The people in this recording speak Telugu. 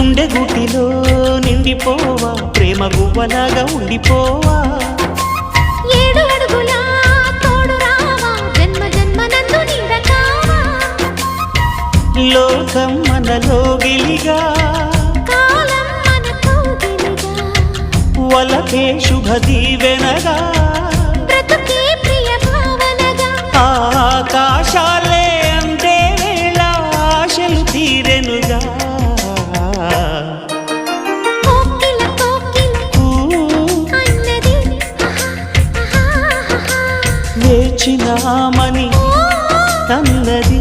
గుండె గుటిలో నిండిపోవా ప్రేమ గువ్వలాగా ఉండిపోవా 7 అడుగుల తోడు రావా జన్మ జన్మనందు నీడకావా లోకం మనలో గిలిగా కాలం మనతో గిలిగా వలకే శుభ దీవెనగా బ్రతుకే ప్రియ భావనగా ఆకాశాలే అందే వేళ ఆశలు తీరెనుగా కోకిల అన్నది వేచినామని అన్నది